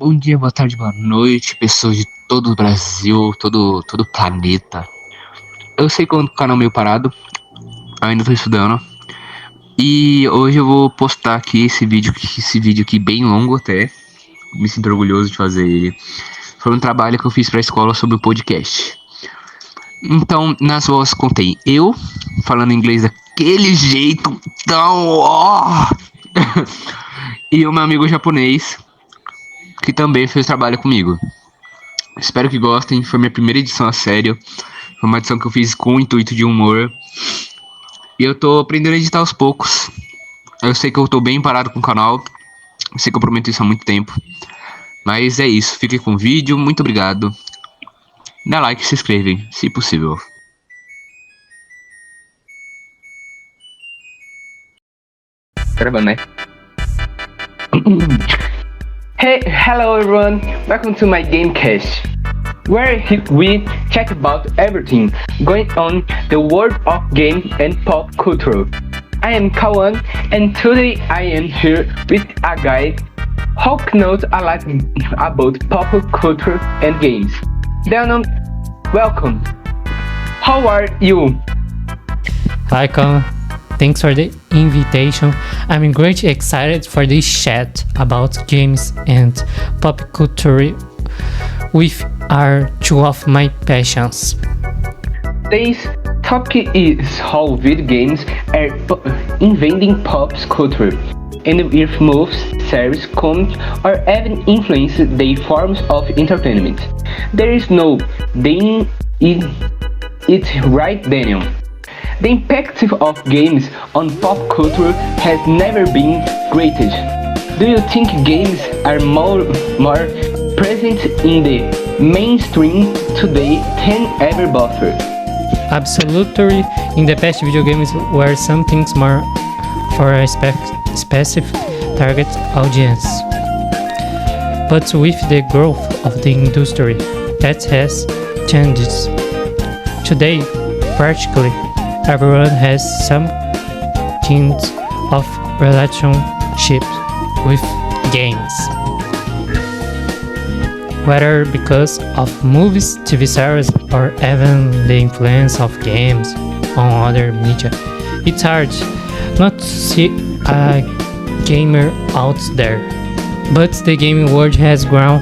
Bom dia, boa tarde, boa noite, pessoas de todo o Brasil, todo o planeta. Eu sei que o canal é meio parado, ainda tô estudando. E hoje eu vou postar aqui esse vídeo aqui bem longo até. Me sinto orgulhoso de fazer ele. Foi um trabalho que eu fiz pra escola sobre o podcast. Então, nas vozes contém eu falando inglês daquele jeito tão e o meu amigo japonês que também fez trabalho comigo. Espero que gostem. Foi minha primeira edição a sério. Foi uma edição que eu fiz com o intuito de humor. E eu tô aprendendo a editar aos poucos. Eu sei que eu tô bem parado com o canal. Eu sei que eu prometo isso há muito tempo. Mas é isso. Fiquem com o vídeo. Muito obrigado. Dá like e se inscrevem, se possível. Gravando, né? Hey, hello everyone, welcome to my Gamecast, where we chat about everything going on the world of game and pop culture. I am Kawan, and today I am here with a guy who knows a lot about pop culture and games. Danon, welcome. How are you? Hi, Colin. Thanks for the invitation. I'm greatly excited for this chat about games and pop culture, which are two of my passions. Today's topic is how video games are invading pop culture, and if movies, series, comics, or even influence the forms of entertainment. There is no denying it, right, Daniel? The impact of games on pop culture has never been greater. Do you think games are more present in the mainstream today than ever before? Absolutely. In the past, video games were something more for a specific target audience. But with the growth of the industry, that has changed. Today, practically everyone has some kind of relationship with games. Whether because of movies, TV series, or even the influence of games on other media, it's hard not to see a gamer out there. But the gaming world has grown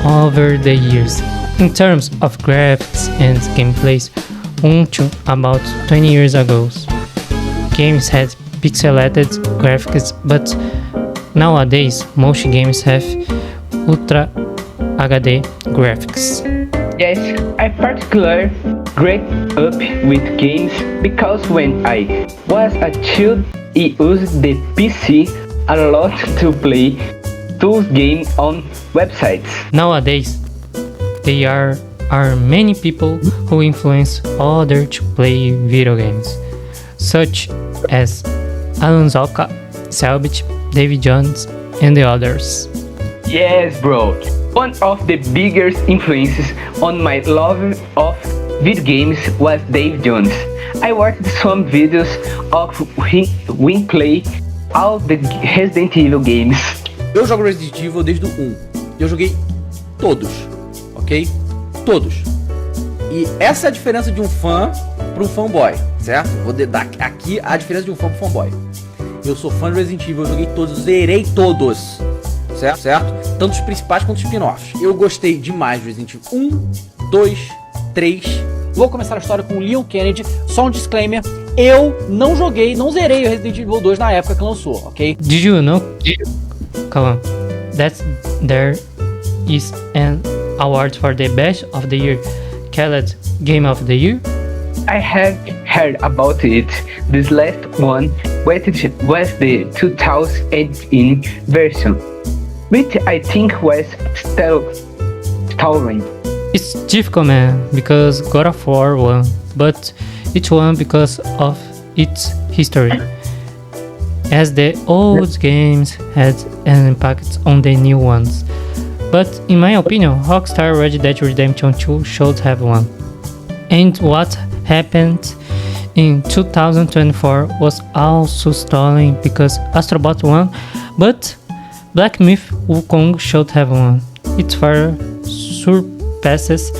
over the years. In terms of graphics and gameplays, until about 20 years ago, games had pixelated graphics, but nowadays most games have Ultra HD graphics. Yes, I particularly grew up with games because when I was a child, I used the PC a lot to play those games on websites. Nowadays, there are many people who influence others to play video games, such as Alan Zoka, Selbit, David Jones, and the others. Yes, bro. One of the biggest influences on my love of video games was Dave Jones. I watched some videos of him play all the Resident Evil games. Eu jogo Resident Evil desde o 1. Eu joguei todos, ok? Todos. E essa é a diferença de um fã para um fanboy, certo? Vou dar aqui a diferença de um fã para um fanboy. Eu sou fã de Resident Evil, eu joguei todos, zerei todos, certo? Tanto os principais quanto os spin-offs. Eu gostei demais de Resident Evil 1, 2, 3. Vou começar a história com o Leon Kennedy. Só um disclaimer, eu não zerei o Resident Evil 2 na época que lançou, ok? Did you know, Colin, that there is an award for the best of the year called Game of the Year? I have heard about it. This last one was the 2018 version, which I think was stolen. It's difficult, man, because God of War won, but it won because of its history, as the old games had an impact on the new ones. But in my opinion, Rockstar Red Dead Redemption 2 should have won. And what happened in 2024 was also stolen because Astrobot won, but Black Myth Wukong should have won. it far surpasses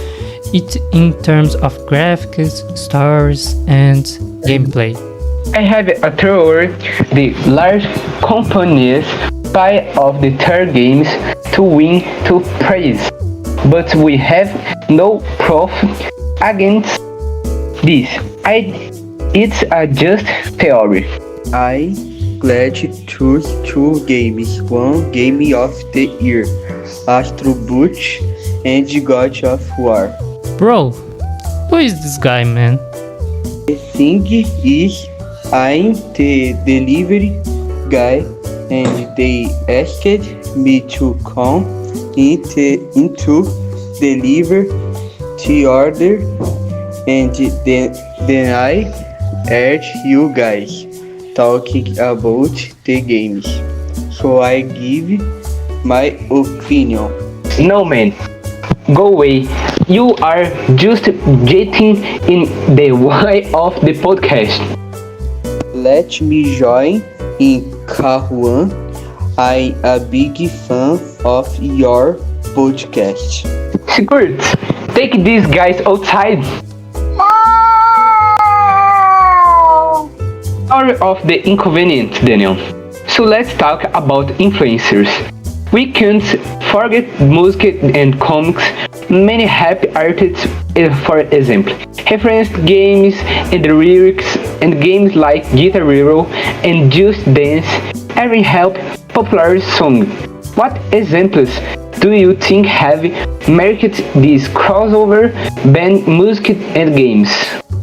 it in terms of graphics, stories, and gameplay. I have a theory: the large companies buy off the third games to win to praise, but we have no proof against this. It's a just theory. I glad choose two games. One game of the year, Astro Boot and God of War. Bro, who is this guy, man? The thing is, I'm the delivery guy, and they asked me to come into deliver the order, and then I heard you guys talking about the games, so I give my opinion. No, man, go away. You are just getting in the way of the podcast. Let me join in Kahuan. I'm a big fan of your podcast. Secret, take these guys outside. Sorry of the inconvenience, Daniel. So let's talk about influencers. We can't forget music and comics. Many happy artists, for example, reference games and lyrics, and games like Guitar Hero and Just Dance even help popular songs. What examples do you think have marked this crossover band music and games?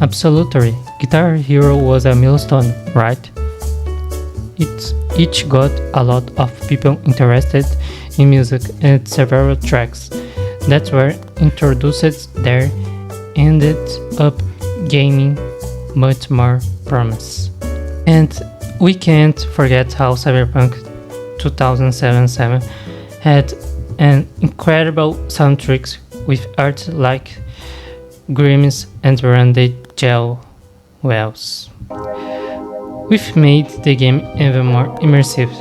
Absolutely. Guitar Hero was a milestone, right? It each got a lot of people interested in music and several tracks that were introduced there ended up gaining much more promise. And we can't forget how Cyberpunk 2077 had an incredible soundtrack with art like Grimm's and Randy Gel Wells. We've made the game even more immersive.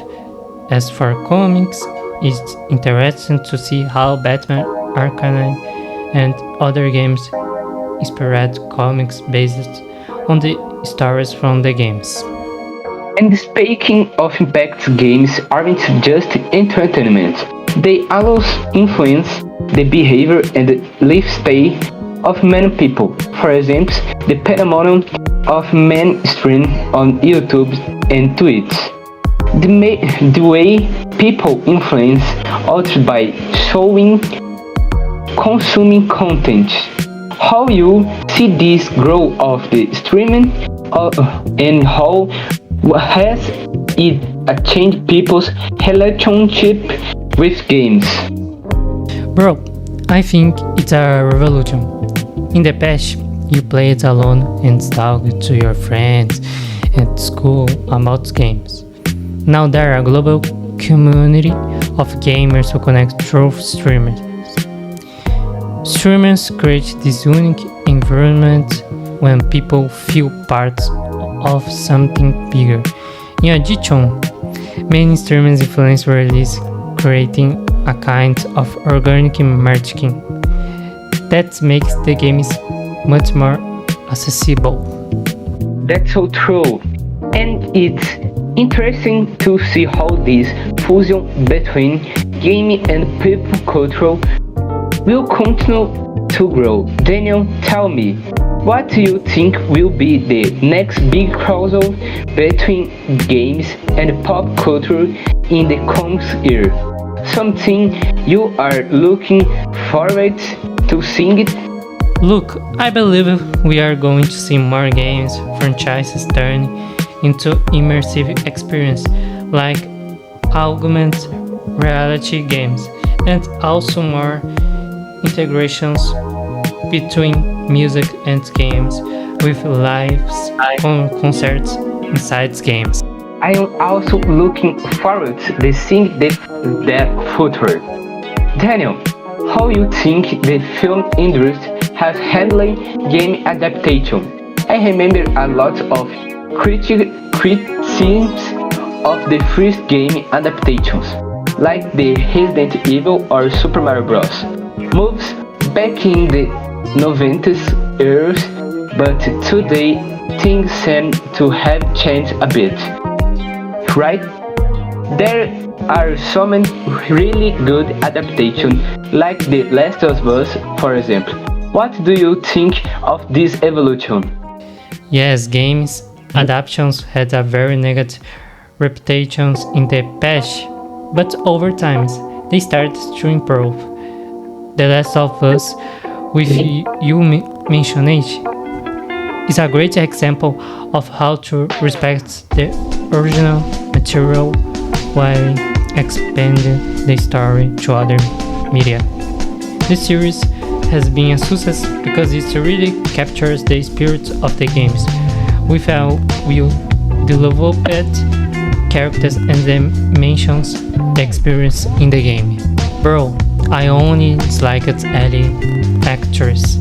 As for comics, it's interesting to see how Batman Arkham and other games inspired comics based on the stories from the games. And speaking of impact, games aren't just entertainment. They also influence the behavior and lifestyle of many people. For example, the phenomenon of mainstream on YouTube and Twitch. The way people influence others by showing, consuming content. How you see this growth of the streaming and how has it changed people's relationship with games? Bro, I think it's a revolution. In the past, you played alone and talked to your friends at school about games. Now there are a global community of gamers who connect through streamers. Streamers create this unique environment when people feel part of something bigger. In addition, many streamers influence release, creating a kind of organic marketing that makes the games much more accessible. That's so true. And it's interesting to see how this fusion between gaming and people culture will continue to grow. Daniel, tell me, what do you think will be the next big crossover between games and pop culture in the coming year? Something you are looking forward to seeing it? Look, I believe we are going to see more games franchises turn into immersive experience like augmented reality games, and also more integrations between music and games with live concerts inside games. I am also looking forward to seeing the future. Daniel, how you think the film industry has handled game adaptation? I remember a lot of criticisms of the first game adaptations. like the Resident Evil or Super Mario Bros. Moves back in the 90s years, but today things seem to have changed a bit, right? There are so many really good adaptations, like The Last of Us, for example. What do you think of this evolution? Yes, games adaptations had a very negative reputation in the past, but over time they started to improve. The Last of Us, with you mentioned it, is a great example of how to respect the original material while expanding the story to other media. This series has been a success because it really captures the spirit of the games with a well developed characters and mentions the experience in the game. Bro, I only disliked Ellie actress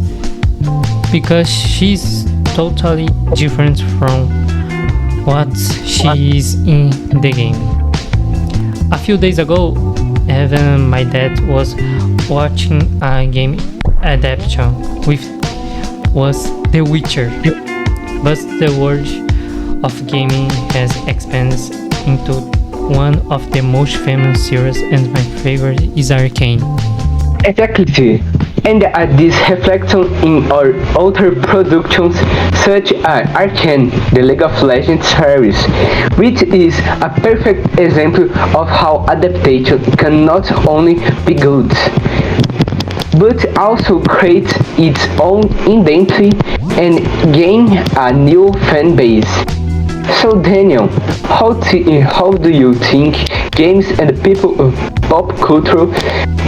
because she's totally different from what she is in the game. A few days ago, even my dad was watching a game adaptation with was The Witcher, but the world of gaming has expanded into one of the most famous series, and my favorite is Arcane. Exactly. And this reflection in our other productions such as Arcane, the League of Legends series, which is a perfect example of how adaptation can not only be good, but also create its own identity and gain a new fan base. So Daniel, how do you think games and people of pop culture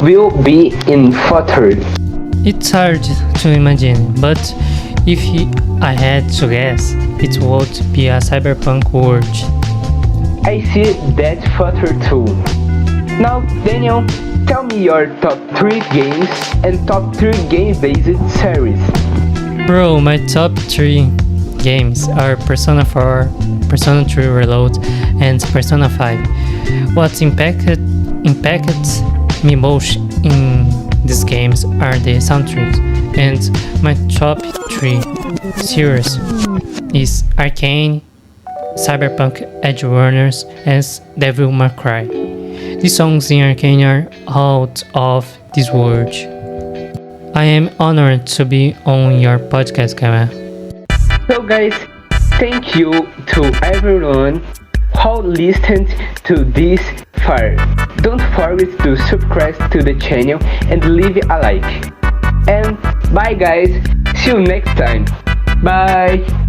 will be in future? It's hard to imagine, but if I had to guess, it would be a cyberpunk world. I see that future too. Now Daniel, tell me your top 3 games and top 3 game-based series. Bro, my top 3 games are Persona 4, Persona 3 Reload, and Persona 5. What impacted me most in these games are the soundtracks, and my top 3 series is Arcane, Cyberpunk Edge Runners, and Devil May Cry. The songs in Arcane are out of this world. I am honored to be on your podcast, Kama. So guys, thank you to everyone who listened to this far. Don't forget to subscribe to the channel and leave a like. And bye guys, see you next time. Bye.